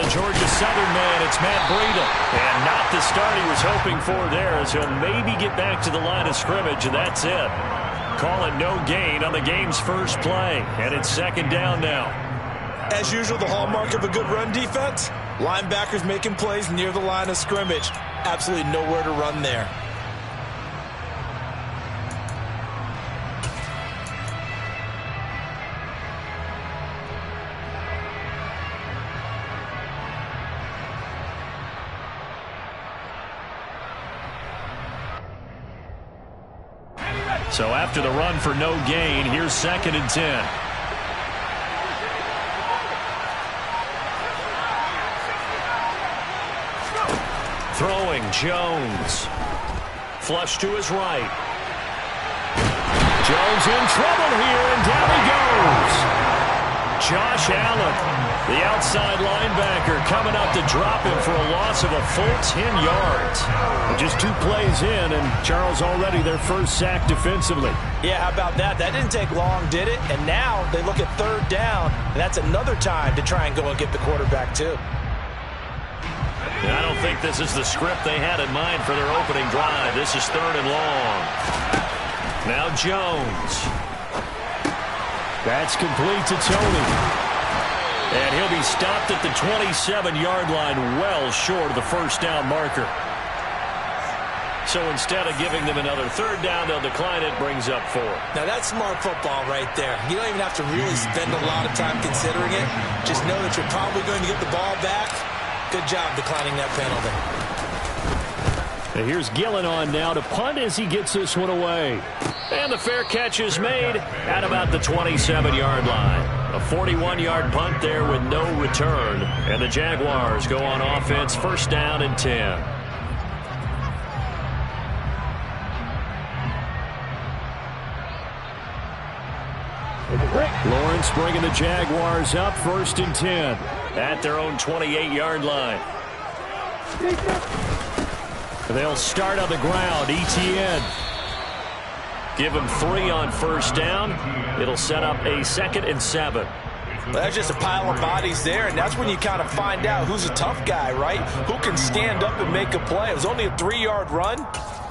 Georgia Southern man, it's Matt Breida. And not the start he was hoping for there, as he'll maybe get back to the line of scrimmage, and that's it. Call it no gain on the game's first play, and it's second down now. As usual, the hallmark of a good run defense, linebackers making plays near the line of scrimmage. Absolutely nowhere to run there. So after the run for no gain, here's 2nd and 10. Throwing, Jones. Flush to his right. Jones in trouble here, and down he goes. Josh Allen, the outside linebacker, coming up to drop him for a loss of a full 10 yards. Just 2 plays in, and Charles already their first sack defensively. Yeah, how about that? That didn't take long, did it? And now they look at 3rd down, and that's another time to try and go and get the quarterback too. I don't think this is the script they had in mind for their opening drive. This is 3rd and long. Now Jones. That's complete to Tony. And he'll be stopped at the 27-yard line, well short of the first down marker. So instead of giving them another 3rd down, they'll decline it, brings up 4. Now that's smart football right there. You don't even have to really spend a lot of time considering it. Just know that you're probably going to get the ball back. Good job declining that penalty. And here's Gillen on now to punt as he gets this one away. And the fair catch is made at about the 27-yard line. A 41-yard punt there with no return. And the Jaguars go on offense, 1st down and 10. Lawrence bringing the Jaguars up, 1st and 10 at their own 28-yard line. They'll start on the ground. Etienne. Give him 3 on 1st down. It'll set up a 2nd and 7. Well, that's just a pile of bodies there, and that's when you kind of find out who's a tough guy, right? Who can stand up and make a play. It was only a 3-yard run,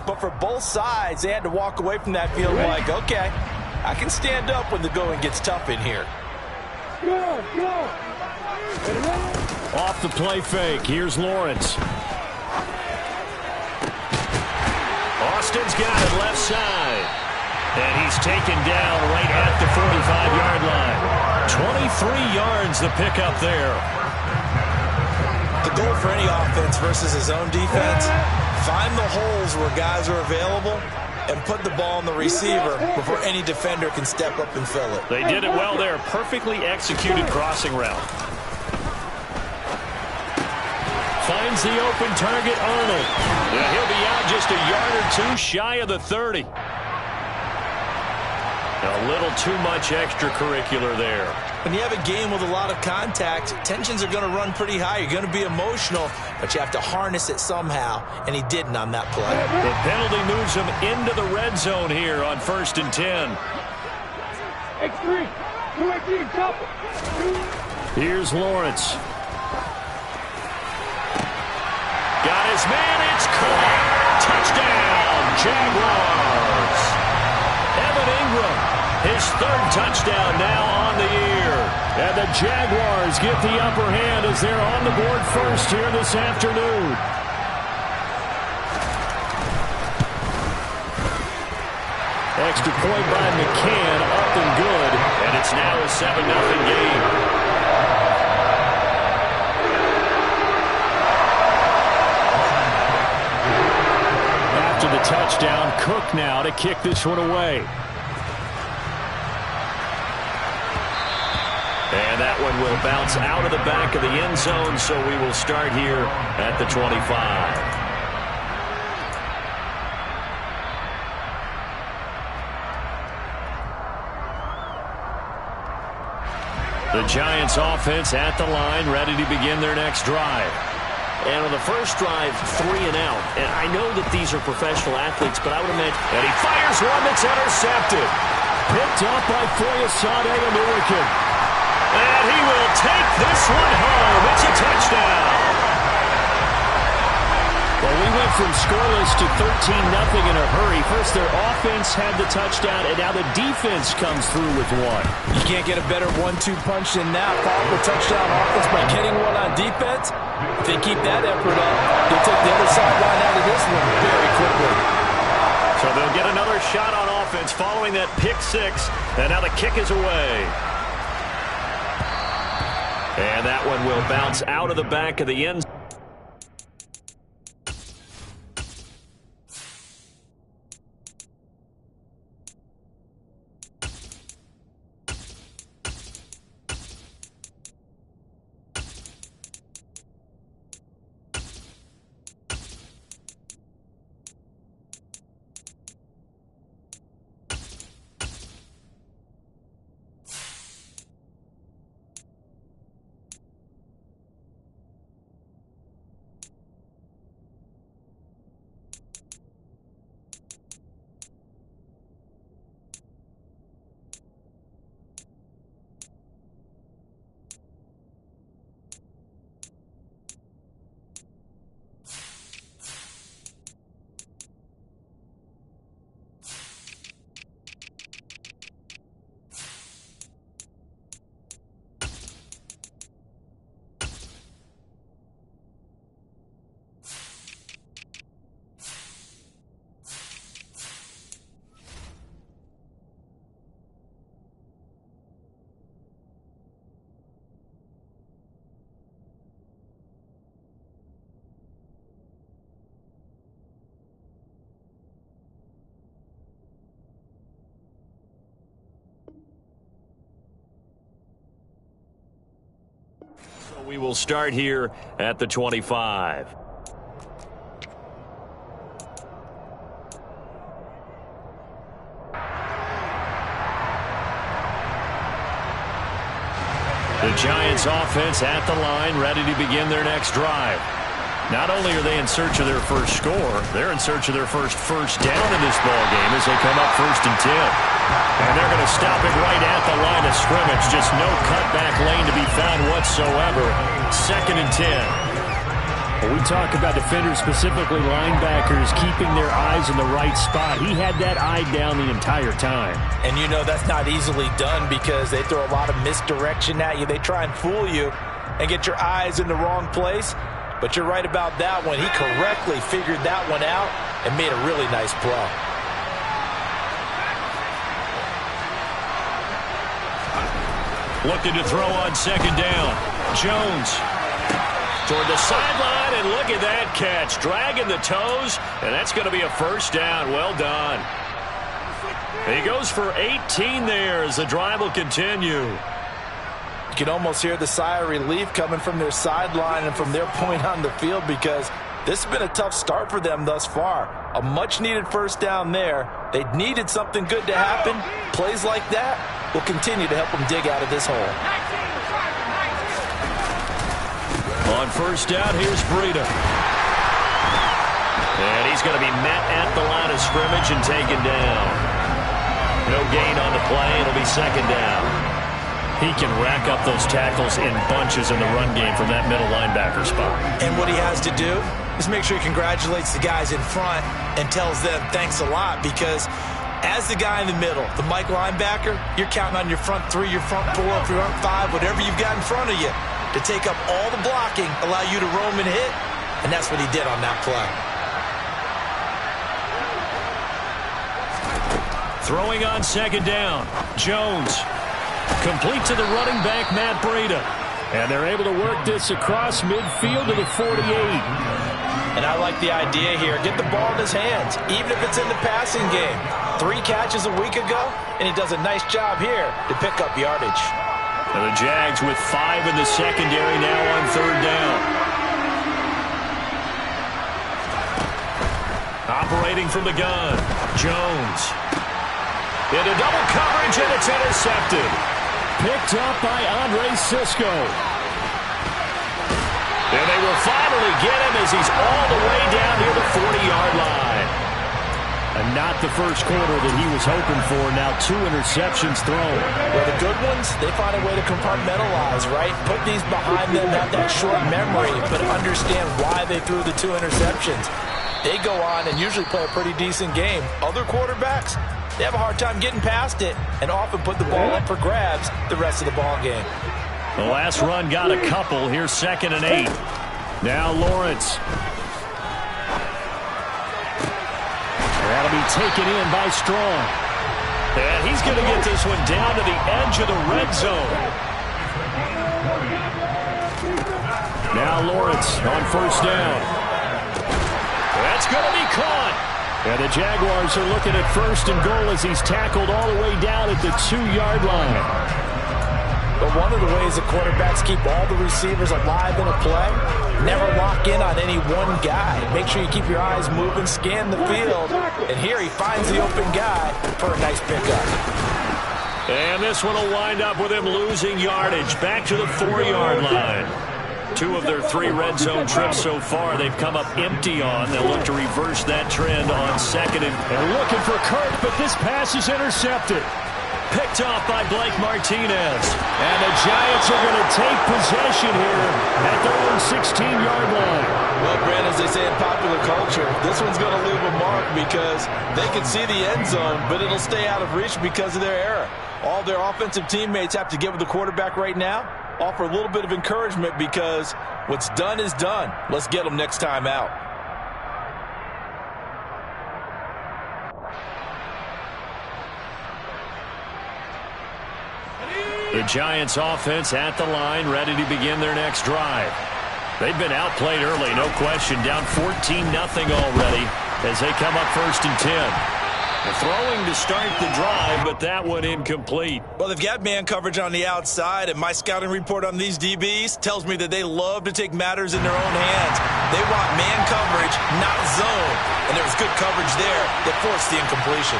but for both sides, they had to walk away from that field like, okay, I can stand up when the going gets tough in here. Off the play fake. Here's Lawrence. Austin's got it left side. And he's taken down right at the 45-yard line. 23 yards the pickup there. The goal for any offense versus his own defense, find the holes where guys are available and put the ball on the receiver before any defender can step up and fill it. They did it well there. Perfectly executed crossing route. Finds the open target, Arnold. Yeah, he'll be out just a yard or 2 shy of the 30. A little too much extracurricular there. When you have a game with a lot of contact, tensions are going to run pretty high. You're going to be emotional, but you have to harness it somehow, and he didn't on that play. The penalty moves him into the red zone here on 1st and 10. X3, 2-18, top. Here's Lawrence. Got his man, it's clear. Touchdown, Jaguars. Evan Ingram, his 3rd touchdown now on the year. And the Jaguars get the upper hand as they're on the board first here this afternoon. Extra point by McCann, up and good. And it's now a 7-0 game. After the touchdown, Cook now to kick this one away. And that one will bounce out of the back of the end zone, so we will start here at the 25. The Giants offense at the line, ready to begin their next drive. And on the first drive, 3 and out. And I know that these are professional athletes, but I would imagine... And he fires one that's intercepted. Picked up by Foyesade American. And he will take this one home. It's a touchdown. Well, we went from scoreless to 13-0 in a hurry. First, their offense had the touchdown, and now the defense comes through with one. You can't get a better 1-2 punch than that. Follow the touchdown offense by getting one on defense. If they keep that effort up, they'll take the other sideline out of this one very quickly. So they'll get another shot on offense following that pick six, and now the kick is away. And that one will bounce out of the back of the end zone. We will start here at the 25. The Giants offense at the line, ready to begin their next drive. Not only are they in search of their first score, they're in search of their first down in this ball game as they come up 1st and 10. And they're going to stop it right at the line of scrimmage. Just no cutback lane to be found whatsoever. 2nd and 10. Well, we talk about defenders, specifically linebackers, keeping their eyes in the right spot. He had that eye down the entire time. And you know that's not easily done because they throw a lot of misdirection at you. They try and fool you and get your eyes in the wrong place. But you're right about that one. He correctly figured that one out and made a really nice play. Looking to throw on 2nd down. Jones toward the sideline, and look at that catch. Dragging the toes, and that's going to be a 1st down. Well done. He goes for 18 there as the drive will continue. You can almost hear the sigh of relief coming from their sideline and from their point on the field because this has been a tough start for them thus far. A much-needed 1st down there. They needed something good to happen. Plays like that will continue to help them dig out of this hole. On 1st down, here's Breida. And he's going to be met at the line of scrimmage and taken down. No gain on the play. It'll be 2nd down. He can rack up those tackles in bunches in the run game from that middle linebacker spot. And what he has to do is make sure he congratulates the guys in front and tells them thanks a lot because as the guy in the middle, the Mike linebacker, you're counting on your front 3, your front 4, your front 5, whatever you've got in front of you to take up all the blocking, allow you to roam and hit, and that's what he did on that play. Throwing on 2nd down, Jones. Complete to the running back, Matt Breida. And they're able to work this across midfield to the 48. And I like the idea here. Get the ball in his hands, even if it's in the passing game. 3 catches a week ago, and he does a nice job here to pick up yardage. And the Jags with 5 in the secondary now on 3rd down. Operating from the gun, Jones. Into double coverage, and it's intercepted. Picked up by Andre Sisco. And they will finally get him as he's all the way down near the 40-yard line. A not the first quarter that he was hoping for. Now 2 interceptions thrown. Well, the good ones, they find a way to compartmentalize, right? Put these behind them, have that short memory, but understand why they threw the 2 interceptions. They go on and usually play a pretty decent game. Other quarterbacks, they have a hard time getting past it and often put the ball up for grabs the rest of the ball game. The last run got a couple. Here's 2nd and 8. Now Lawrence. That'll be taken in by Strong. And he's going to get this one down to the edge of the red zone. Now Lawrence on 1st down. That's going to be caught. And the Jaguars are looking at 1st and goal as he's tackled all the way down at the 2-yard line. But one of the ways that quarterbacks keep all the receivers alive in a play, never lock in on any one guy. Make sure you keep your eyes moving, scan the field. And here he finds the open guy for a nice pickup. And this one will wind up with him losing yardage back to the 4-yard line. 2 of their 3 red zone trips so far they've come up empty on. They'll look to reverse that trend on 2nd and looking for Kirk, but this pass is intercepted. Picked off by Blake Martinez. And the Giants are going to take possession here at their own 16-yard line. Well, Brand, as they say in popular culture, this one's going to leave a mark because they can see the end zone, but it'll stay out of reach because of their error. All their offensive teammates have to get with the quarterback right now, offer a little bit of encouragement because what's done is done. Let's get them next time out. The Giants offense at the line, ready to begin their next drive. They've been outplayed early, no question, down 14-0 already as they come up 1st and 10. Throwing to start the drive, but that one incomplete. Well, they've got man coverage on the outside, and my scouting report on these DBs tells me that they love to take matters in their own hands. They want man coverage, not zone, and there was good coverage there that forced the incompletion.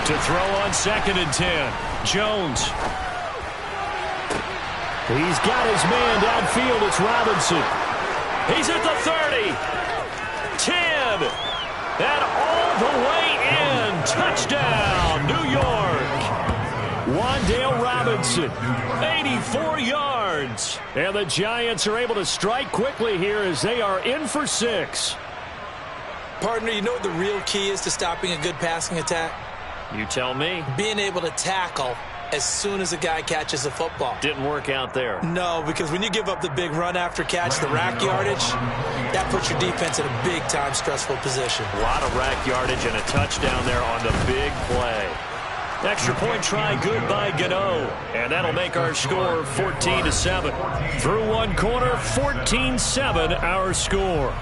To throw on 2nd and 10, Jones. He's got his man downfield. It's Robinson. He's at the 30. 10. And all the way in. Touchdown, New York. Wan'Dale Robinson. 84 yards. And the Giants are able to strike quickly here as they are in for 6. Partner, you know what the real key is to stopping a good passing attack? You tell me. Being able to tackle as soon as a guy catches the football. Didn't work out there. No, because when you give up the big run after catch, the rack yardage, that puts your defense in a big-time stressful position. A lot of rack yardage and a touchdown there on the big play. Extra point try good by Gano. And that'll make our score 14-7. Through one quarter, 14-7 our score.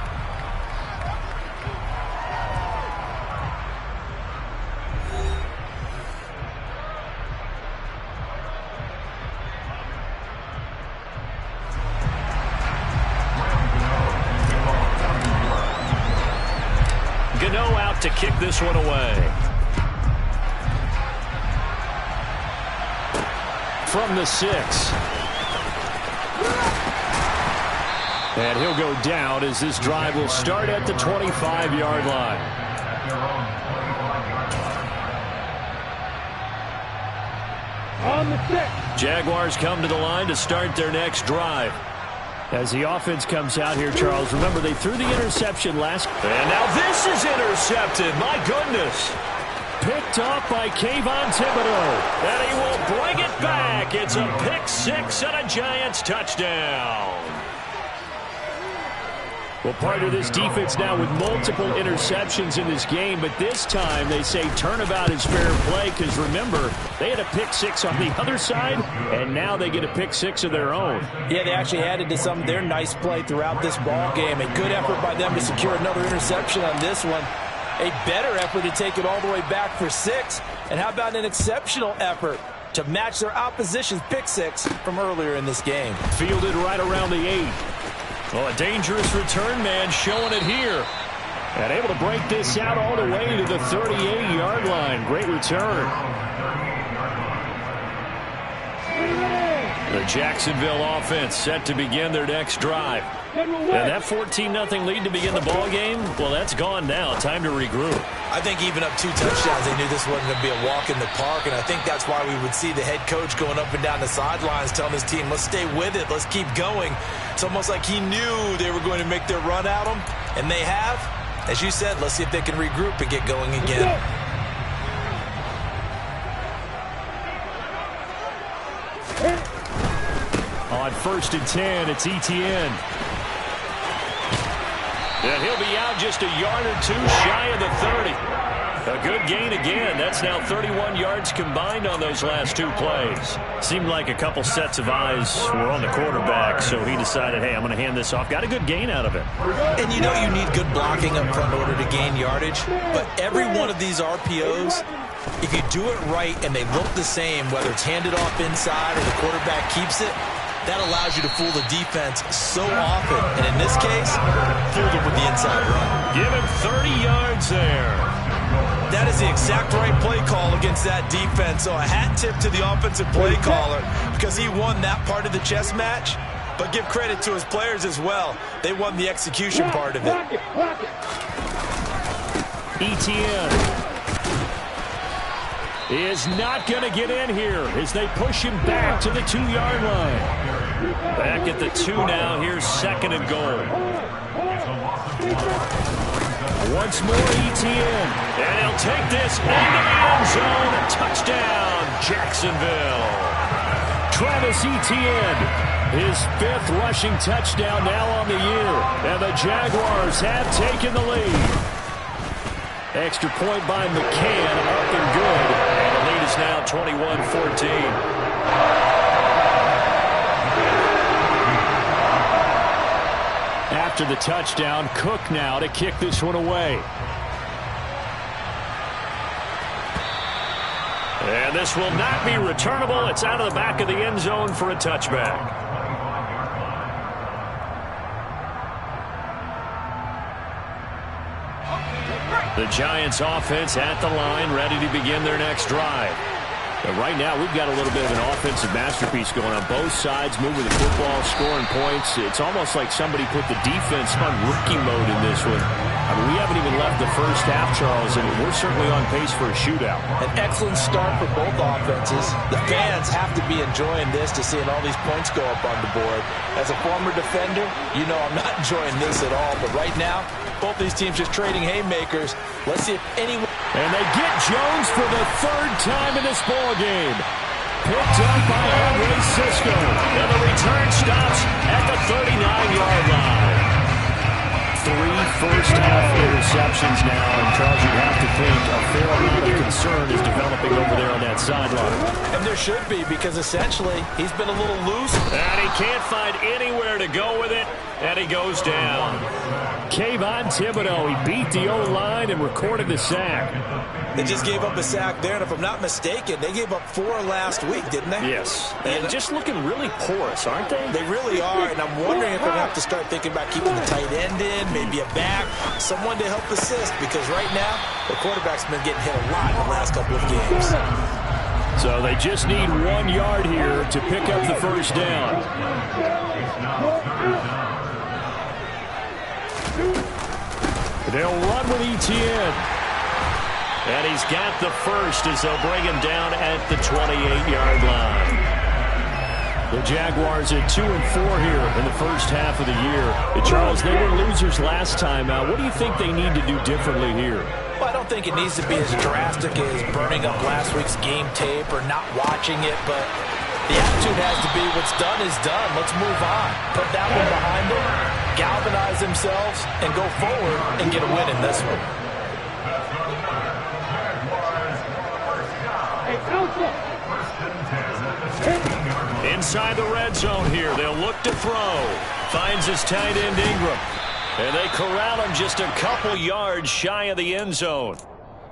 Gano out to kick this one away. From the 6. And he'll go down as this drive will start at the 25-yard line. On the 6. Jaguars come to the line to start their next drive. As the offense comes out here, Charles, remember they threw the interception last. And now this is intercepted. My goodness. Picked off by Kayvon Thibodeau. And he will bring it back. It's a pick 6 and a Giants touchdown. Well, part of this defense now with multiple interceptions in this game, but this time they say turnabout is fair play because, remember, they had a pick 6 on the other side, and now they get a pick 6 of their own. Yeah, they actually added to some of their nice play throughout this ball game. A good effort by them to secure another interception on this one. A better effort to take it all the way back for 6. And how about an exceptional effort to match their opposition's pick 6 from earlier in this game? Fielded right around the 8. Well, a dangerous return man showing it here. And able to break this out all the way to the 38-yard line. Great return. The Jacksonville offense set to begin their next drive. And that 14-0 lead to begin the ball game, well, that's gone now. Time to regroup. I think even up 2 touchdowns, they knew this wasn't going to be a walk in the park, and I think that's why we would see the head coach going up and down the sidelines telling his team, let's stay with it, let's keep going. It's almost like he knew they were going to make their run at him, and they have. As you said, let's see if they can regroup and get going again. On 1st and 10, it's Etienne. And he'll be out just a yard or 2 shy of the 30. A good gain again. That's now 31 yards combined on those last 2 plays. Seemed like a couple sets of eyes were on the quarterback, so he decided, hey, I'm going to hand this off. Got a good gain out of it. And you know you need good blocking up front in order to gain yardage, but every one of these RPOs, if you do it right and they look the same, whether it's handed off inside or the quarterback keeps it, that allows you to fool the defense so often. And in this case, fooled them with the inside run. Give him 30 yards there. That is the exact right play call against that defense. So a hat tip to the offensive play caller because he won that part of the chess match. But give credit to his players as well. They won the execution part of it. Etienne is not going to get in here as they push him back to the 2-yard line. Back at the 2 now. Here's 2nd and goal. Once more, Etienne. And he'll take this into the end zone. A touchdown, Jacksonville. Travis Etienne, his 5th rushing touchdown now on the year. And the Jaguars have taken the lead. Extra point by McCann, up and good. And the lead is now 21-14. After the touchdown, Cook now to kick this one away. And this will not be returnable. It's out of the back of the end zone for a touchback. The Giants offense at the line, ready to begin their next drive. But right now, we've got a little bit of an offensive masterpiece going on both sides, moving the football, scoring points. It's almost like somebody put the defense on rookie mode in this one. I mean, we haven't even left the first half, Charles, and we're certainly on pace for a shootout. An excellent start for both offenses. The fans have to be enjoying this to seeing all these points go up on the board. As a former defender, you know I'm not enjoying this at all. But right now, both these teams just trading haymakers. Let's see if anyone... And they get Jones for the 3rd time in this ball game. Picked up by Andre Cisco. And the return stops at the 39-yard line. 3 first-half interceptions now. And Charles, you'd have to think a fair amount of concern is developing over there on that sideline. And there should be, because essentially he's been a little loose. And he can't find anywhere to go with it. And he goes down. Kayvon Thibodeau, he beat the O-line and recorded the sack. They just gave up a sack there, and if I'm not mistaken, they gave up 4 last week, didn't they? Yes. And just looking really porous, aren't they? They really are, and I'm wondering if they're going to have to start thinking about keeping the tight end in, maybe a back, someone to help assist, because right now, the quarterback's been getting hit a lot in the last couple of games. So they just need 1 yard here to pick up the first down. They'll run with Etienne. And he's got the first as they'll bring him down at the 28-yard line. The Jaguars at 2-4 here in the first half of the year. Charles, they were losers last time out. What do you think they need to do differently here? Well, I don't think it needs to be as drastic as burning up last week's game tape or not watching it, but the attitude has to be what's done is done. Let's move on. Put that one behind them, galvanize themselves, and go forward and get a win in this one. Inside the red zone here, they'll look to throw. Finds his tight end Ingram. And they corral him just a couple yards shy of the end zone.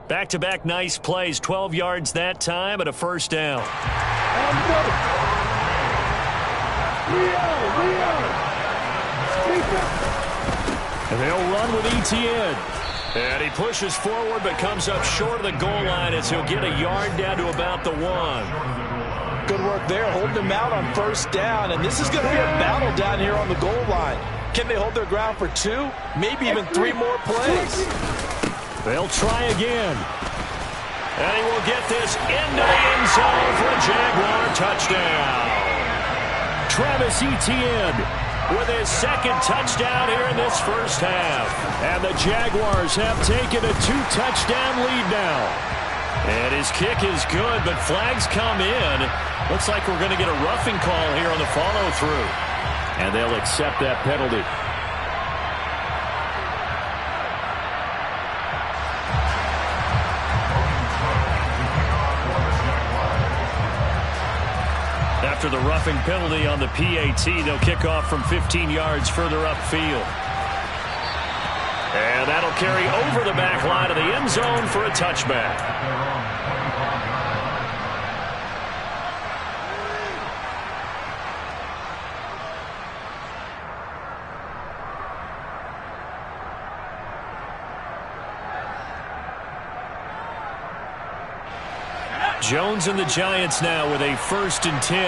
Back-to-back nice plays, 12 yards that time and a first down. And they'll run with Etienne. And he pushes forward but comes up short of the goal line as he'll get a yard down to about the 1. Good work there, holding him out on first down. And this is going to be a battle down here on the goal line. Can they hold their ground for 2, maybe even 3 more plays? They'll try again. And he will get this into the end zone for a Jaguar touchdown. Travis Etienne with his second touchdown here in this first half. And the Jaguars have taken a 2-touchdown lead now. And his kick is good, but flags come in. Looks like we're going to get a roughing call here on the follow-through. And they'll accept that penalty. After the roughing penalty on the PAT, they'll kick off from 15 yards further upfield. And that'll carry over the back line of the end zone for a touchback. Jones and the Giants now with a 1st and 10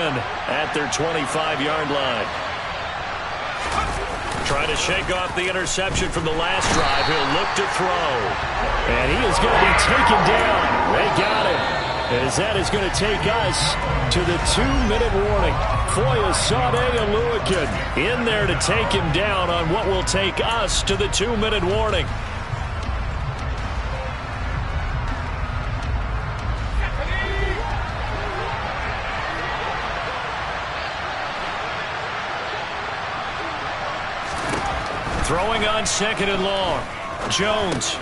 at their 25-yard line. Trying to shake off the interception from the last drive. He'll look to throw. And he is going to be taken down. They got him. As that is going to take us to the 2-minute warning. Foyesade Oluwakin in there to take him down on what will take us to the 2-minute warning. Throwing on 2nd and long. Jones.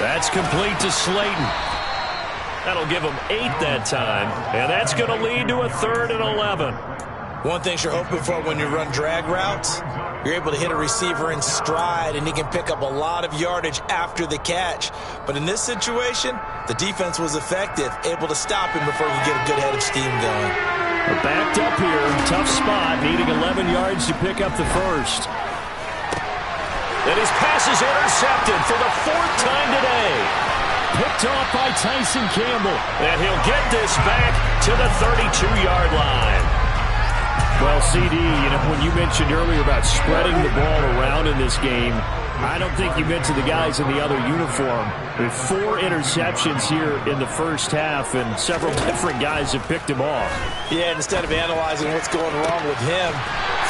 That's complete to Slayton. That'll give him 8 that time. And that's going to lead to a 3rd and 11. One thing you're hoping for when you run drag routes, you're able to hit a receiver in stride, and he can pick up a lot of yardage after the catch. But in this situation, the defense was effective, able to stop him before he could get a good head of steam going. We're backed up here. Tough spot, needing 11 yards to pick up the first. And his pass is intercepted for the 4th time today. Picked off by Tyson Campbell. And he'll get this back to the 32-yard line. Well, CD, you know, when you mentioned earlier about spreading the ball around in this game, I don't think you mentioned the guys in the other uniform. With 4 interceptions here in the first half, and several different guys have picked him off. Yeah, instead of analyzing what's going wrong with him,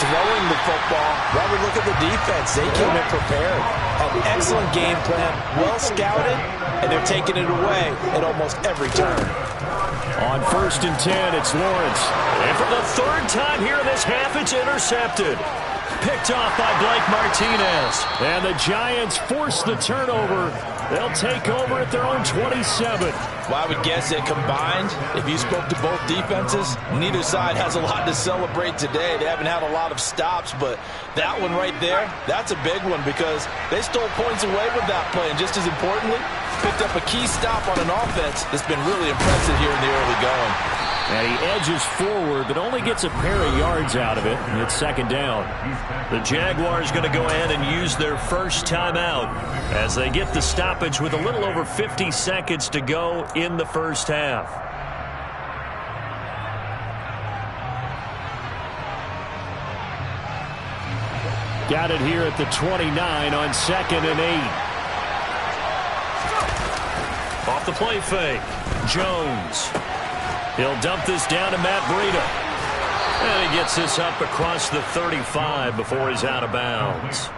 throwing the football, rather look at the defense. They came in prepared. An excellent game plan, well scouted, and they're taking it away at almost every turn. On 1st and 10, it's Lawrence. And for the 3rd time here in this half, it's intercepted. Picked off by Blake Martinez. And the Giants force the turnover. They'll take over at their own 27. Well, I would guess that combined, if you spoke to both defenses, neither side has a lot to celebrate today. They haven't had a lot of stops, but that one right there, that's a big one because they stole points away with that play. And just as importantly, picked up a key stop on an offense that's been really impressive here in the early going. And he edges forward, but only gets a pair of yards out of it, and it's 2nd down. The Jaguars going to go ahead and use their first timeout as they get the stoppage with a little over 50 seconds to go in the first half. Got it here at the 29 on 2nd and 8. Off the play fake. Jones. He'll dump this down to Matt Breida. And he gets this up across the 35 before he's out of bounds.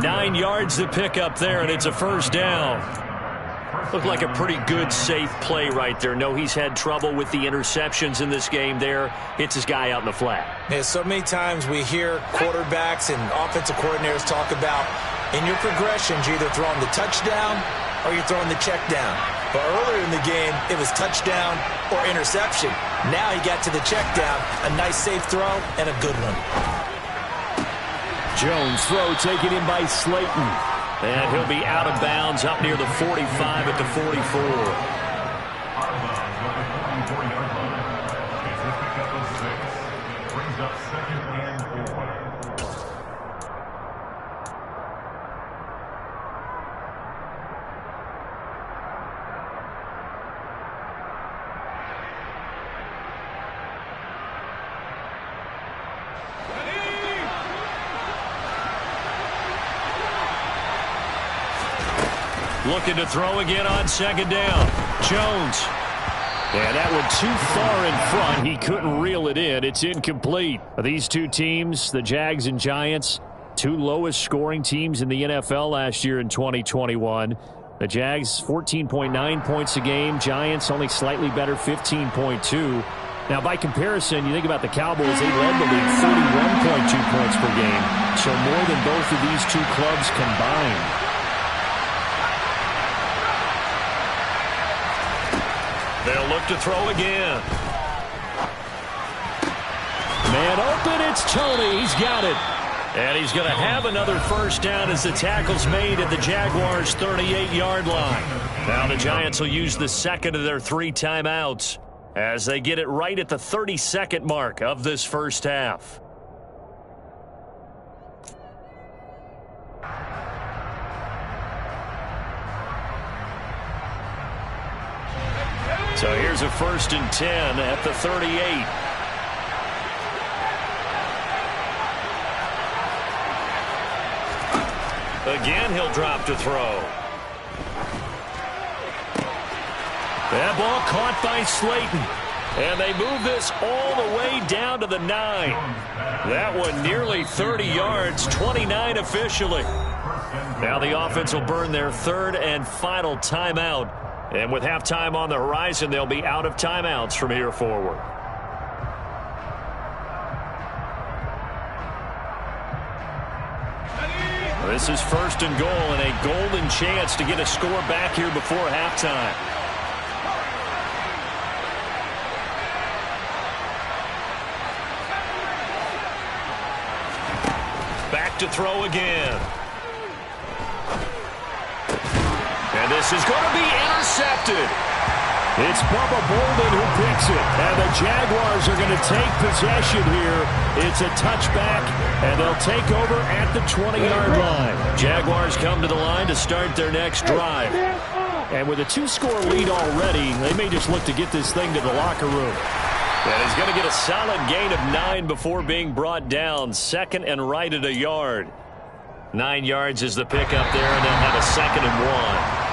9 yards to pick up there, and it's a 1st down. Looked like a pretty good, safe play right there. No, he's had trouble with the interceptions in this game there. Hits his guy out in the flat. Yeah, so many times we hear quarterbacks and offensive coordinators talk about in your progressions, you're either throwing the touchdown or you're throwing the check down. But earlier in the game, it was touchdown or interception. Now he got to the check down, a nice safe throw, and a good one. Jones' throw taken in by Slayton. And he'll be out of bounds up near the 45 at the 44. Looking to throw again on second down. Jones. And that one too far in front. He couldn't reel it in. It's incomplete. These two teams, the Jags and Giants, two lowest scoring teams in the NFL last year in 2021. The Jags 14.9 points a game. Giants only slightly better, 15.2. Now, by comparison, you think about the Cowboys, they led the league 41.2 points per game. So more than both of these two clubs combined. They'll look to throw again. Man open, it's Tony. He's got it. And he's going to have another first down as the tackle's made at the Jaguars' 38-yard line. Now the Giants will use the second of their 3 timeouts as they get it right at the 32nd mark of this first half. So here's a 1st and 10 at the 38. Again, he'll drop to throw. That ball caught by Slayton. And they move this all the way down to the 9. That one nearly 30 yards, 29 officially. Now the offense will burn their 3rd and final timeout. And with halftime on the horizon, they'll be out of timeouts from here forward. This is 1st and goal and a golden chance to get a score back here before halftime. Back to throw again. And this is going to be intercepted. It's Bubba Bolden who picks it. And the Jaguars are going to take possession here. It's a touchback, and they'll take over at the 20-yard line. Jaguars come to the line to start their next drive. And with a 2-score lead already, they may just look to get this thing to the locker room. And he's going to get a solid gain of 9 before being brought down. 2nd and right at a yard. 9 yards is the pickup there, and they'll have a 2nd and 1.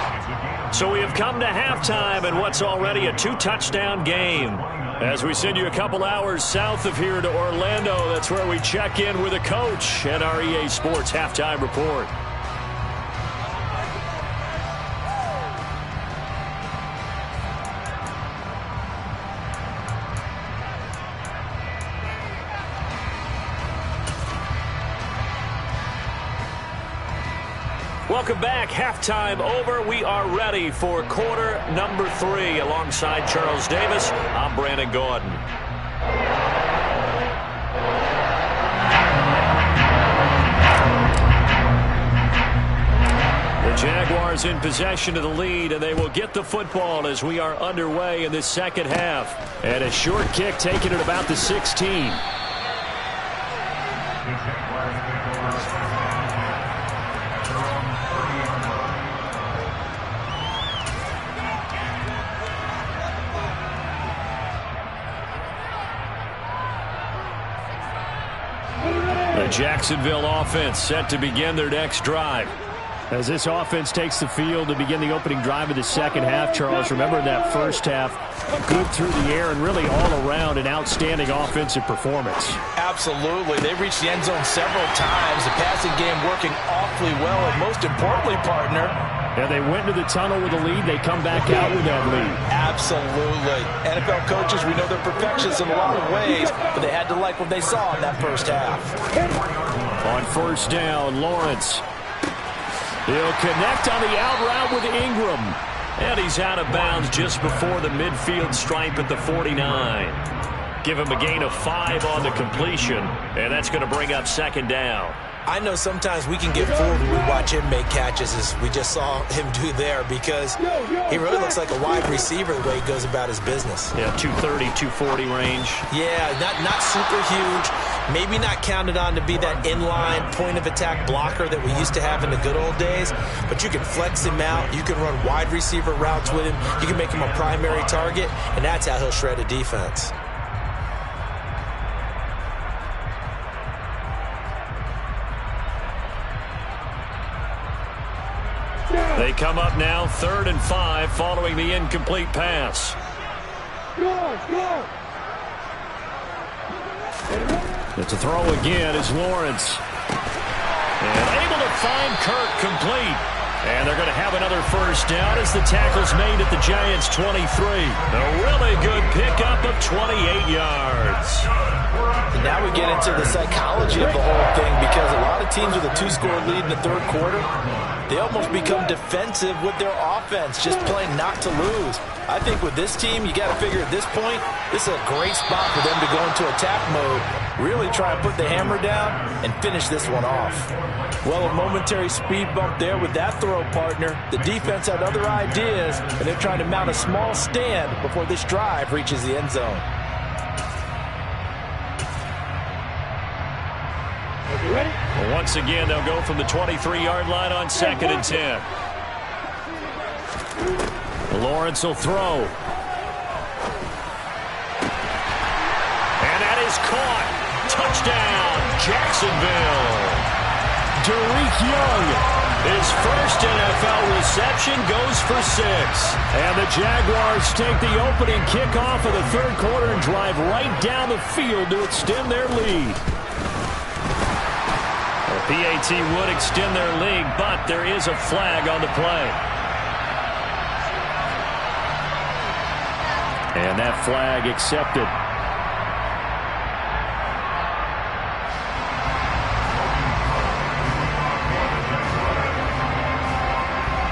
So we have come to halftime in what's already a 2-touchdown game. As we send you a couple hours south of here to Orlando, that's where we check in with a coach at our EA Sports Halftime Report. Welcome back. Halftime over. We are ready for quarter number 3. Alongside Charles Davis, I'm Brandon Gordon. The Jaguars in possession of the lead, and they will get the football as we are underway in this second half. And a short kick taken at about the 16. The Jacksonville offense set to begin their next drive. As this offense takes the field to begin the opening drive of the second half, Charles, remember in that first half, good through the air and really all around an outstanding offensive performance. Absolutely. They reached the end zone several times. The passing game working awfully well, and most importantly, partner, yeah, they went to the tunnel with a lead. They come back out with that lead. Absolutely. NFL coaches, we know they're perfectionists in a lot of ways, but they had to like what they saw in that first half. On first down, Lawrence. He'll connect on the out route with Ingram. And he's out of bounds just before the midfield stripe at the 49. Give him a gain of 5 on the completion, and that's going to bring up second down. I know sometimes we can get fooled when we watch him make catches, as we just saw him do there, because he really looks like a wide receiver the way he goes about his business. Yeah, 230, 240 range. Yeah, not super huge. Maybe not counted on to be that inline point-of-attack blocker that we used to have in the good old days, but you can flex him out. You can run wide receiver routes with him. You can make him a primary target, and that's how he'll shred a defense. They come up now 3rd and 5 following the incomplete pass. It's a throw again is Lawrence. And able to find Kirk complete. And they're going to have another first down as the tackle's made at the Giants' 23. A really good pickup of 28 yards. And now we get into the psychology of the whole thing, because a lot of teams with a 2-score lead in the third quarter, they almost become defensive with their offense, just playing not to lose. I think with this team, you got to figure at this point, this is a great spot for them to go into attack mode, really try and put the hammer down and finish this one off. Well, a momentary speed bump there with that throw, partner. The defense had other ideas, and they're trying to mount a small stand before this drive reaches the end zone. Ready? Well, once again, they'll go from the 23-yard line on 2nd and 10. Lawrence will throw. And that is caught. Touchdown, Jacksonville. Derek Young, his first NFL reception, goes for 6. And the Jaguars take the opening kickoff of the third quarter and drive right down the field to extend their lead. The PAT would extend their lead, but there is a flag on the play. And that flag accepted.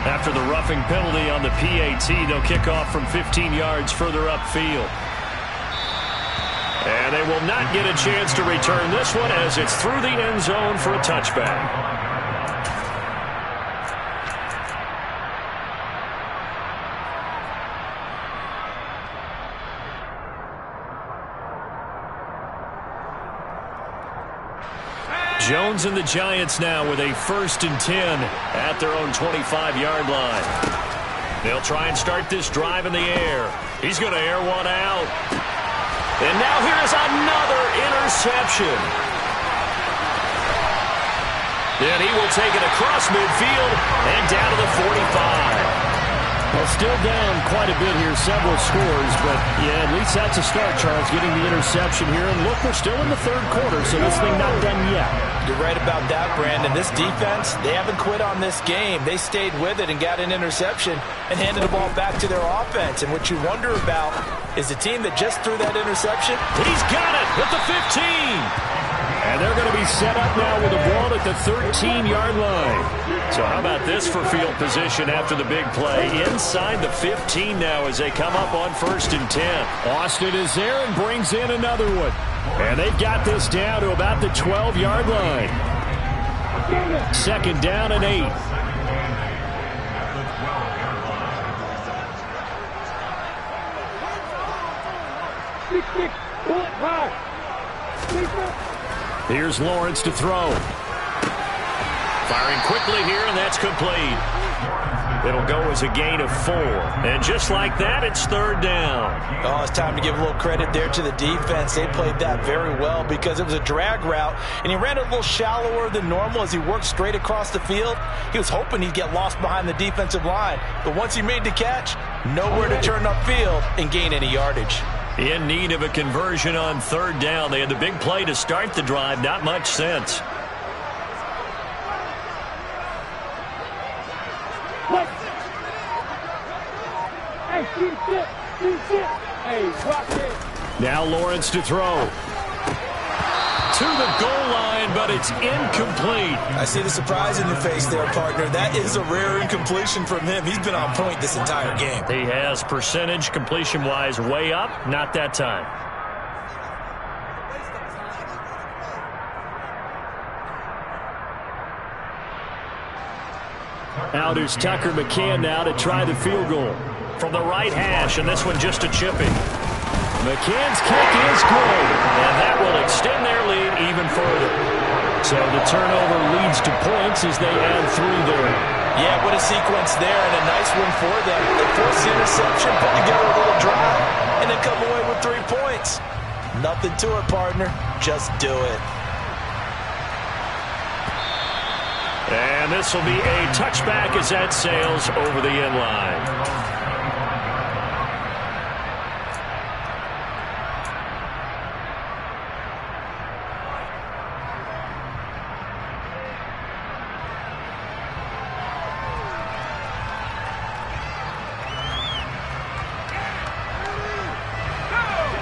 After the roughing penalty on the PAT, they'll kick off from 15 yards further upfield. And they will not get a chance to return this one as it's through the end zone for a touchback. Jones and the Giants now with a 1st and 10 at their own 25-yard line. They'll try and start this drive in the air. He's going to air one out. And now here's another interception. Then he will take it across midfield and down to the 45. Well, still down quite a bit here, several scores, but yeah, at least that's a start, Charles, getting the interception here. And look, we're still in the third quarter, so this thing not done yet. You're right about that, Brandon. This defense, they haven't quit on this game. They stayed with it and got an interception and handed the ball back to their offense. And what you wonder about is the team that just threw that interception. He's got it at the 15. And they're going to be set up now with a ball at the 13-yard line. So how about this for field position after the big play? Inside the 15 now as they come up on 1st and 10. Austin is there and brings in another one. And they've got this down to about the 12-yard line. 2nd down and 8. Here's Lawrence to throw. Firing quickly here, and that's complete. It'll go as a gain of 4. And just like that, it's 3rd down. Oh, it's time to give a little credit there to the defense. They played that very well because it was a drag route, and he ran it a little shallower than normal as he worked straight across the field. He was hoping he'd get lost behind the defensive line, but once he made the catch, nowhere to turn upfield and gain any yardage. In need of a conversion on 3rd down. They had the big play to start the drive. Not much sense. Now Lawrence to throw. To the goal line, but it's incomplete. I see the surprise in your face there, partner. That is a rare incompletion from him. He's been on point this entire game. He has percentage completion-wise way up. Not that time. Out is Tucker McCann now to try the field goal. From the right hash, and this one just a chipping. McCann's kick is good, and that will extend their lead even further. So the turnover leads to points as they add 3 there. Yeah, what a sequence there, and a nice one for them. They force the interception, put together a little drive, and then come away with 3 points. Nothing to it, partner. Just do it. And And this will be a touchback as that sails over the end line.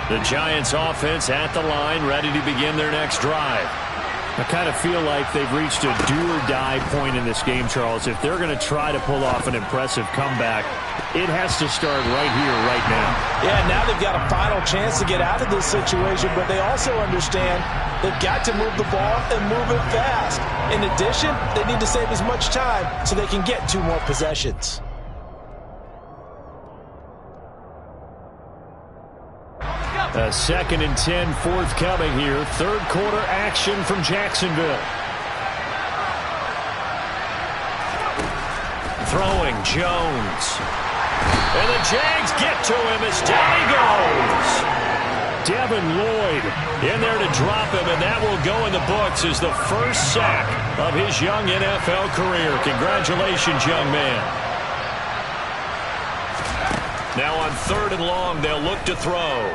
The Giants offense at the line, ready to begin their next drive. I kind of feel like they've reached a do-or-die point in this game, Charles. If they're going to try to pull off an impressive comeback, it has to start right here, right now. Yeah, now they've got a final chance to get out of this situation, but they also understand they've got to move the ball and move it fast. In addition, they need to save as much time so they can get 2 more possessions. A 2nd and 10 forthcoming here. Third quarter action from Jacksonville. Throwing Jones. And the Jags get to him as down he goes. Devin Lloyd in there to drop him, and that will go in the books as the first sack of his young NFL career. Congratulations, young man. Now on 3rd and long, they'll look to throw.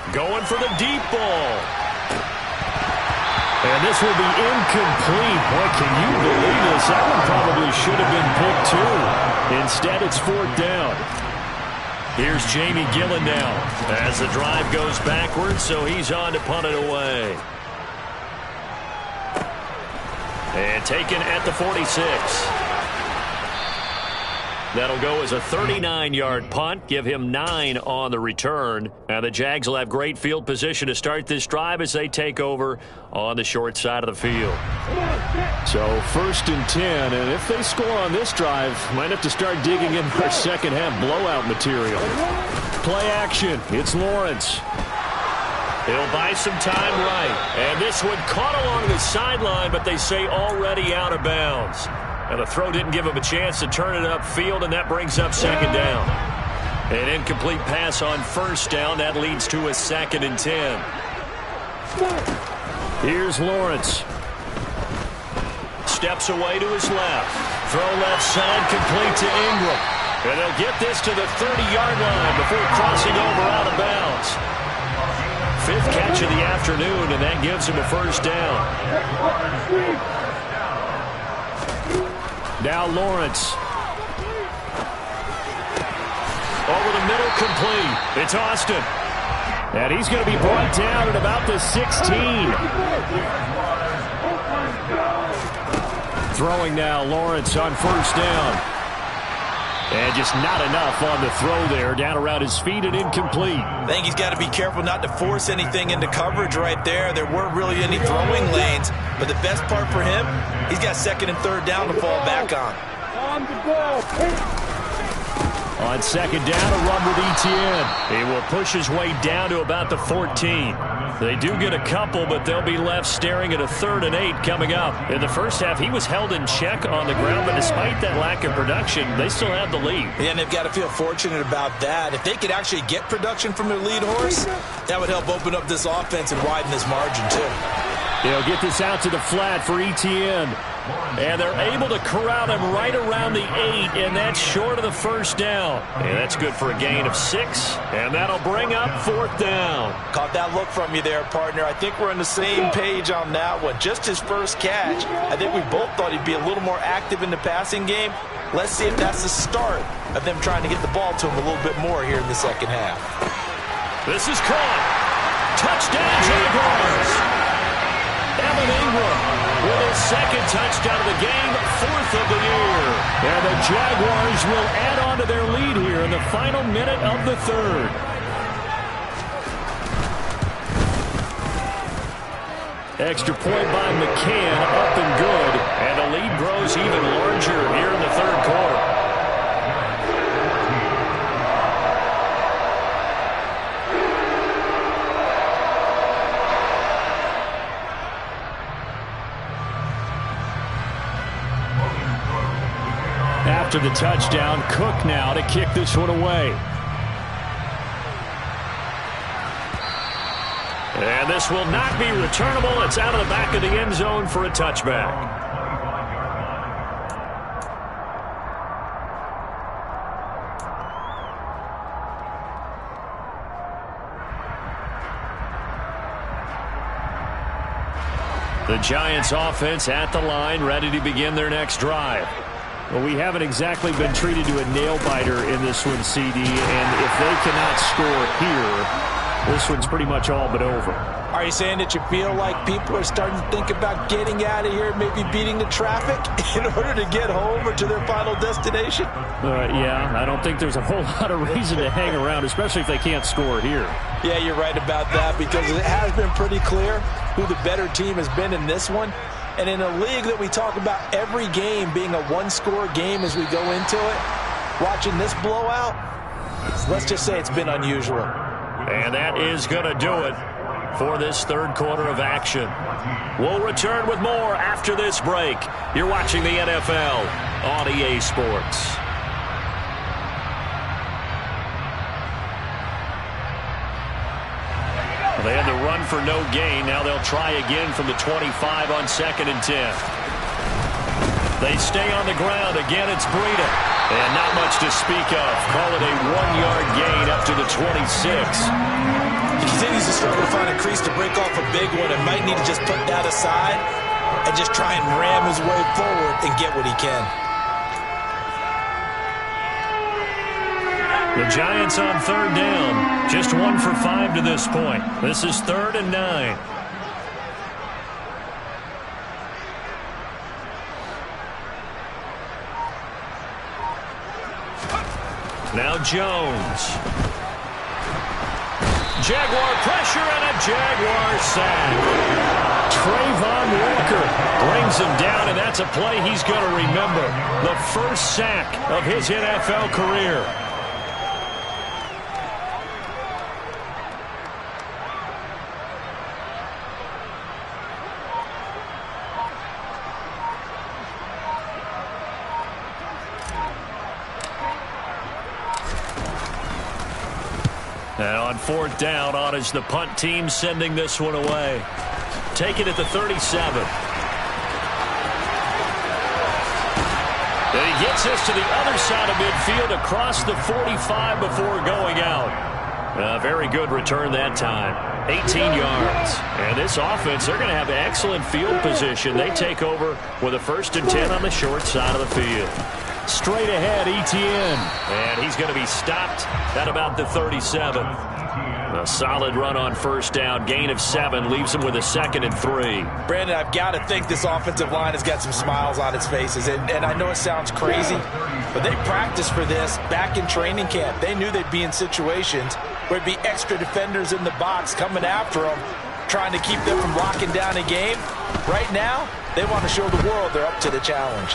Going for the deep ball. And this will be incomplete. Boy, can you believe this? That one probably should have been picked too. Instead, it's 4th down. Here's Jamie Gillen now as the drive goes backwards, so he's on to punt it away. And taken at the 46. That'll go as a 39-yard punt, give him 9 on the return. Now the Jags will have great field position to start this drive as they take over on the short side of the field. So 1st and 10, and if they score on this drive, might have to start digging in their second half blowout material. Play action, it's Lawrence. He'll buy some time right. And this one caught along the sideline, but they say already out of bounds. And the throw didn't give him a chance to turn it upfield, and that brings up 2nd down. An incomplete pass on 1st down. That leads to a 2nd and 10. Here's Lawrence. Steps away to his left. Throw left side, complete to Ingram. And they'll get this to the 30-yard line before crossing over out of bounds. 5th catch of the afternoon, and that gives him a 1st down. Now Lawrence. Over the middle, complete. It's Austin. And he's going to be brought down at about the 16. Throwing now, Lawrence on 1st down. And just not enough on the throw there. Down around his feet and incomplete. I think he's got to be careful not to force anything into coverage right there. There weren't really any throwing lanes. But the best part for him, he's got 2nd and 3rd down to fall back on. On 2nd down, a run with Etienne. He will push his way down to about the 14. They do get a couple, but they'll be left staring at a 3rd and 8 coming up. In the first half, he was held in check on the ground, but despite that lack of production, they still have the lead. Yeah, and they've got to feel fortunate about that. If they could actually get production from their lead horse, that would help open up this offense and widen this margin, too. They'll get this out to the flat for Etienne. And they're able to corral him right around the 8, and that's short of the 1st down. And that's good for a gain of 6, and that'll bring up 4th down. Caught that look from you there, partner. I think we're on the same page on that one. Just his first catch. I think we both thought he'd be a little more active in the passing game. Let's see if that's the start of them trying to get the ball to him a little bit more here in the second half. This is caught. Touchdown, Jaguars. Evan Ingram with his 2nd touchdown of the game, 4th of the year. And the Jaguars will add on to their lead here in the final minute of the 3rd. Extra point by McCann, up and good. And the lead grows even larger here in the 3rd quarter. After the touchdown, Cook now to kick this one away. And this will not be returnable. It's out of the back of the end zone for a touchback. The Giants offense at the line, ready to begin their next drive. Well, we haven't exactly been treated to a nail-biter in this one, CD, and if they cannot score here, this one's pretty much all but over. Are you saying that you feel like people are starting to think about getting out of here, maybe beating the traffic in order to get home or to their final destination? Yeah, I don't think there's a whole lot of reason to hang around, especially if they can't score here. Yeah, you're right about that, because it has been pretty clear who the better team has been in this one. And in a league that we talk about every game being a one-score game as we go into it, watching this blowout, let's just say it's been unusual. And that is going to do it for this third quarter of action. We'll return with more after this break. You're watching the NFL on EA Sports. They had the run for no gain. Now they'll try again from the 25 on 2nd and 10. They stay on the ground. Again, it's Breida. And not much to speak of. Call it a 1-yard gain up to the 26. He continues to struggle to find a crease to break off a big one and might need to just put that aside and just try and ram his way forward and get what he can. The Giants on 3rd down. Just 1 for 5 to this point. This is 3rd and 9. Now Jones. Jaguar pressure and a Jaguar sack. Trayvon Walker brings him down, and that's a play he's going to remember. The first sack of his NFL career. And on 4th down, on is the punt team sending this one away. Take it at the 37. And he gets us to the other side of midfield across the 45 before going out. A very good return that time. 18 yards. And this offense, they're going to have excellent field position. They take over with a 1st and 10 on the short side of the field. Straight ahead, Etienne. And he's going to be stopped at about the 37. A solid run on 1st down. Gain of 7 leaves him with a 2nd and 3. Brandon, I've got to think this offensive line has got some smiles on its faces. And I know it sounds crazy, but they practiced for this back in training camp. They knew they'd be in situations where there'd be extra defenders in the box coming after them, trying to keep them from locking down a game. Right now, they want to show the world they're up to the challenge.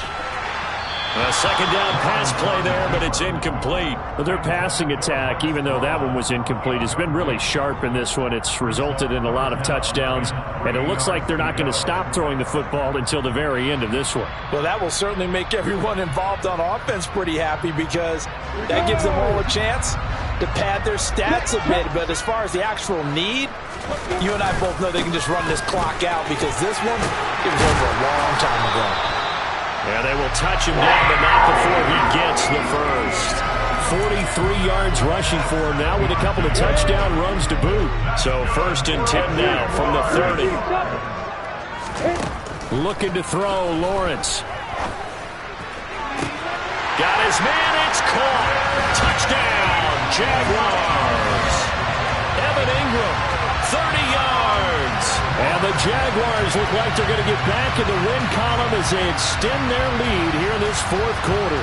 A 2nd down pass play there, but it's incomplete. But their passing attack, even though that one was incomplete, has been really sharp in this one. It's resulted in a lot of touchdowns, and it looks like they're not going to stop throwing the football until the very end of this one. Well, that will certainly make everyone involved on offense pretty happy, because that gives them all a chance to pad their stats a bit. But as far as the actual need, you and I both know they can just run this clock out, because this one, it was over a long time ago. And they will touch him down, but not before he gets the first. 43 yards rushing for him now with a couple of touchdown runs to boot. So 1st and 10 now from the 30. Looking to throw, Lawrence. Got his man, it's caught. Touchdown, Jaguars. Evan Ingram, 30 yards. And the Jaguars look like they're going to get back in the win column as they extend their lead here in this 4th quarter.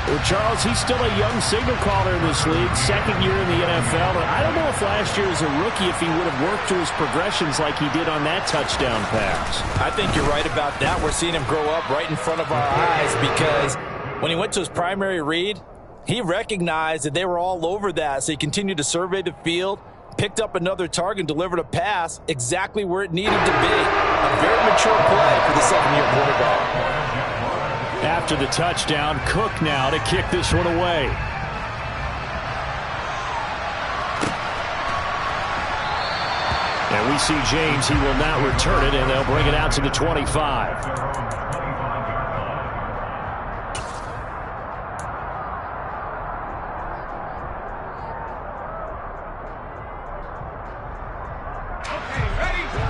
Well, Charles, he's still a young signal caller in this league, 2nd year in the NFL. And I don't know if last year as a rookie, if he would have worked through his progressions like he did on that touchdown pass. I think you're right about that. We're seeing him grow up right in front of our eyes, because when he went to his primary read, he recognized that they were all over that, so he continued to survey the field, picked up another target, and delivered a pass exactly where it needed to be. A very mature play for the 7-year quarterback. After the touchdown, Cook now to kick this one away. And we see James, he will not return it, and they'll bring it out to the 25.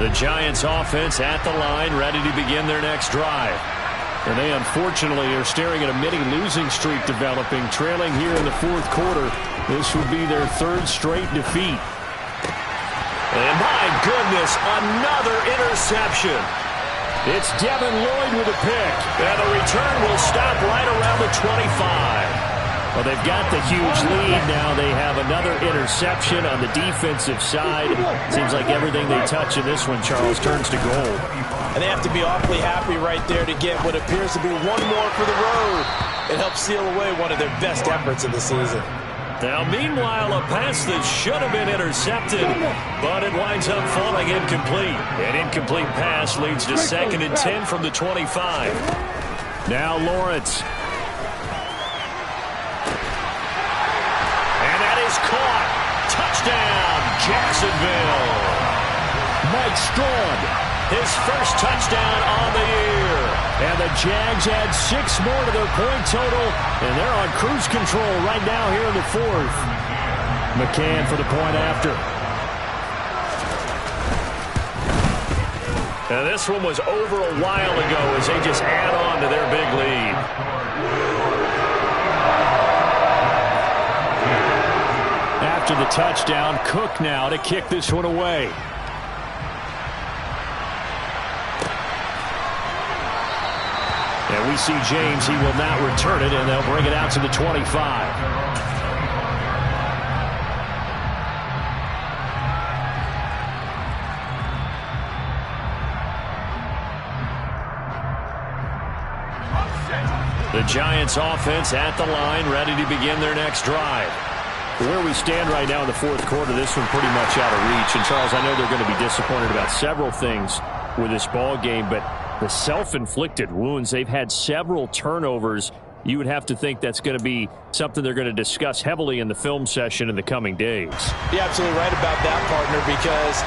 The Giants offense at the line, ready to begin their next drive. And they unfortunately are staring at a mini losing streak developing, trailing here in the fourth quarter. This would be their third straight defeat. And my goodness, another interception. It's Devin Lloyd with a pick. And the return will stop right around the 25. Well, they've got the huge lead now. They have another interception on the defensive side. Seems like everything they touch in this one, Charles, turns to gold. And they have to be awfully happy right there to get what appears to be one more for the road. It helps seal away one of their best efforts of the season. Now, meanwhile, a pass that should have been intercepted, but it winds up falling incomplete. An incomplete pass leads to 2nd and 10 from the 25. Now Lawrence. And that is caught. Touchdown, Jacksonville. Mike Strong. His first touchdown on the year. And the Jags add 6 more to their point total, and they're on cruise control right now here in the fourth. McCann for the point after. Now this one was over a while ago as they just add on to their big lead. After the touchdown, Cook now to kick this one away. And we see James, he will not return it, and they'll bring it out to the 25. The Giants offense at the line, ready to begin their next drive. Where we stand right now in the fourth quarter, this one pretty much out of reach. And Charles, I know they're going to be disappointed about several things with this ball game, but the self-inflicted wounds, they've had several turnovers. You would have to think that's going to be something they're going to discuss heavily in the film session in the coming days. You're absolutely right about that, partner, because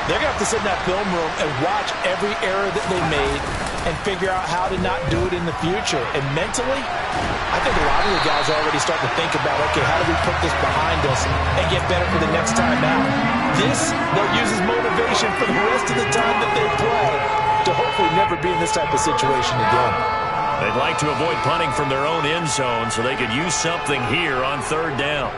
they're going to have to sit in that film room and watch every error that they made and figure out how to not do it in the future. And mentally, I think a lot of the guys are already starting to think about, okay, how do we put this behind us and get better for the next time out? This, they'll use as motivation for the rest of the time that they play to hopefully never be in this type of situation again. They'd like to avoid punting from their own end zone so they could use something here on 3rd down.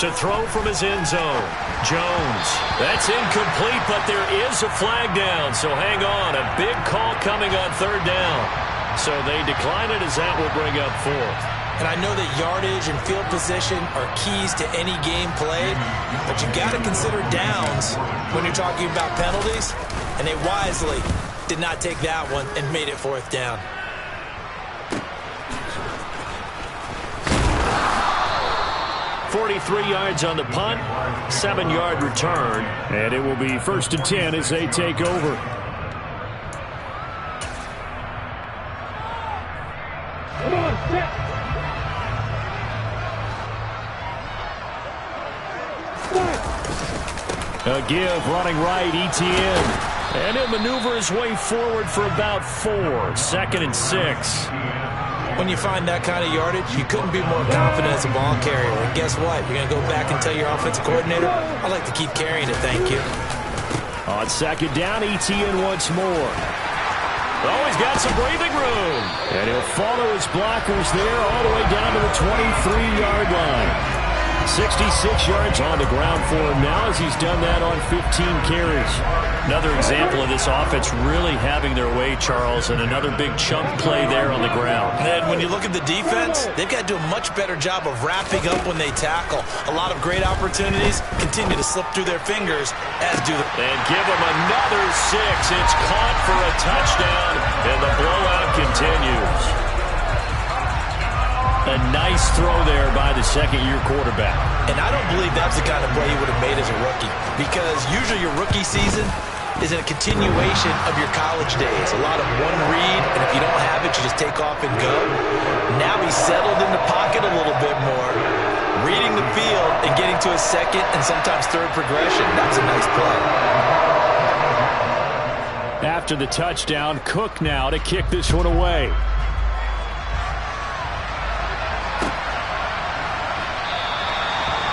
To throw from his end zone, Jones. That's incomplete, but there is a flag down, so hang on. A big call coming on 3rd down. So they decline it as that will bring up 4th. And I know that yardage and field position are keys to any game played, but you got to consider downs when you're talking about penalties, and they wisely did not take that one and made it 4th down. .43 yards on the punt, 7-yard return, and it will be 1st and 10 as they take over. Come on, set. A give, running right, Etienne. And he'll maneuver his way forward for about 4. 2nd and 6. When you find that kind of yardage, you couldn't be more confident as a ball carrier. And guess what? You're going to go back and tell your offensive coordinator, I'd like to keep carrying it, thank you. On 2nd down, Etienne once more. Oh, he's got some breathing room. And he'll follow his blockers there all the way down to the 23-yard line. 66 yards on the ground for him now as he's done that on 15 carries. Another example of this offense really having their way, Charles, and another big chunk play there on the ground. And when you look at the defense, they've got to do a much better job of wrapping up when they tackle. A lot of great opportunities continue to slip through their fingers, as do the... And give them another 6. It's caught for a touchdown, and the blowout continues. A nice throw there by the second-year quarterback. And I don't believe that's the kind of play he would have made as a rookie, because usually your rookie season is a continuation of your college days. A lot of one read, and if you don't have it, you just take off and go. Now he's settled in the pocket a little bit more, reading the field and getting to a second and sometimes third progression. That's a nice play. After the touchdown, Cook now to kick this one away.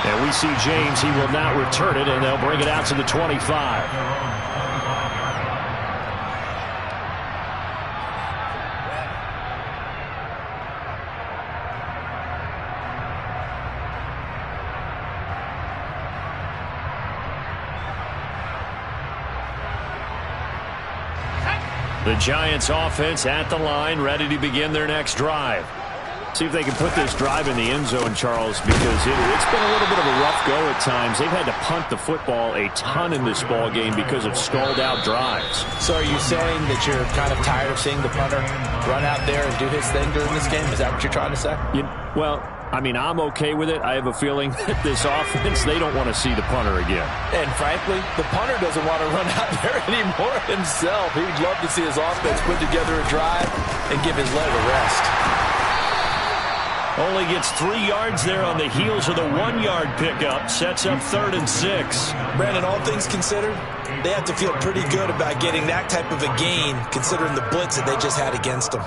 And we see James. He will not return it, and they'll bring it out to the 25. The Giants offense at the line, ready to begin their next drive. See if they can put this drive in the end zone, Charles, because it's been a little bit of a rough go at times. They've had to punt the football a ton in this ball game because of stalled-out drives. So are you saying that you're kind of tired of seeing the punter run out there and do his thing during this game? Is that what you're trying to say? Well, I mean, I'm okay with it. I have a feeling that this offense, they don't want to see the punter again. And frankly, the punter doesn't want to run out there anymore himself. He'd love to see his offense put together a drive and give his leg a rest. Only gets 3 yards there on the heels of the 1-yard pickup. Sets up 3rd and 6. Brandon, all things considered, they have to feel pretty good about getting that type of a gain, considering the blitz that they just had against them.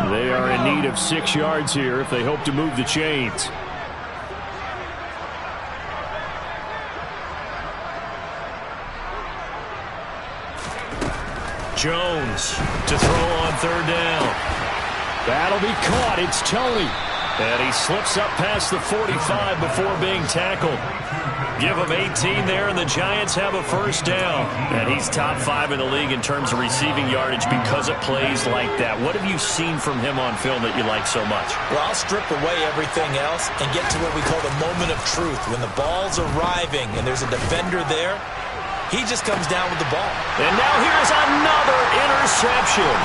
They are in need of 6 yards here if they hope to move the chains. Jones to throw on 3rd down. That'll be caught. It's Tony. And he slips up past the 45 before being tackled. Give him 18 there, and the Giants have a 1st down. And he's top 5 in the league in terms of receiving yardage because of plays like that. What have you seen from him on film that you like so much? Well, I'll strip away everything else and get to what we call the moment of truth. When the ball's arriving and there's a defender there, he just comes down with the ball. And now here's another interception.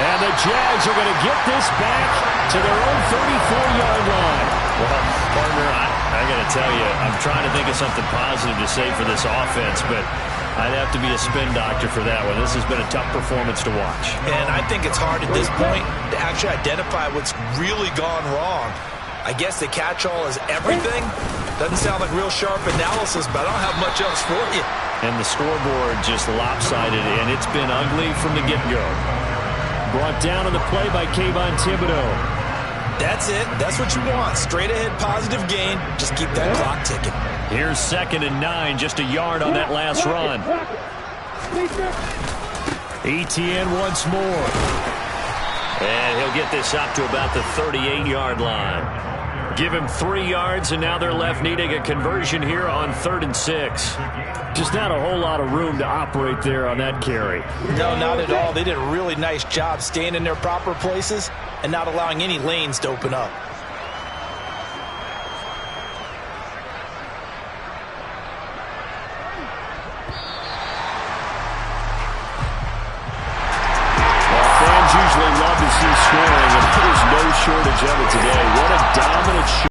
And the Jags are going to get this back to their own 34-yard line. Well, partner, I got to tell you, I'm trying to think of something positive to say for this offense, but I'd have to be a spin doctor for that one. This has been a tough performance to watch. And I think it's hard at this point to actually identify what's really gone wrong. I guess the catch-all is everything. Doesn't sound like real sharp analysis, but I don't have much else for you. And the scoreboard just lopsided, and it's been ugly from the get-go. Brought down on the play by Kayvon Thibodeau. That's it. That's what you want. Straight ahead positive gain. Just keep that clock ticking. Here's 2nd and 9, just a yard on that last run. Etienne once more. And he'll get this up to about the 38-yard line. Give him 3 yards, and now they're left needing a conversion here on 3rd and 6. Just not a whole lot of room to operate there on that carry. No, not at all. They did a really nice job staying in their proper places and not allowing any lanes to open up. Fans usually love to see scoring, and there's no shortage of it today. What a dominant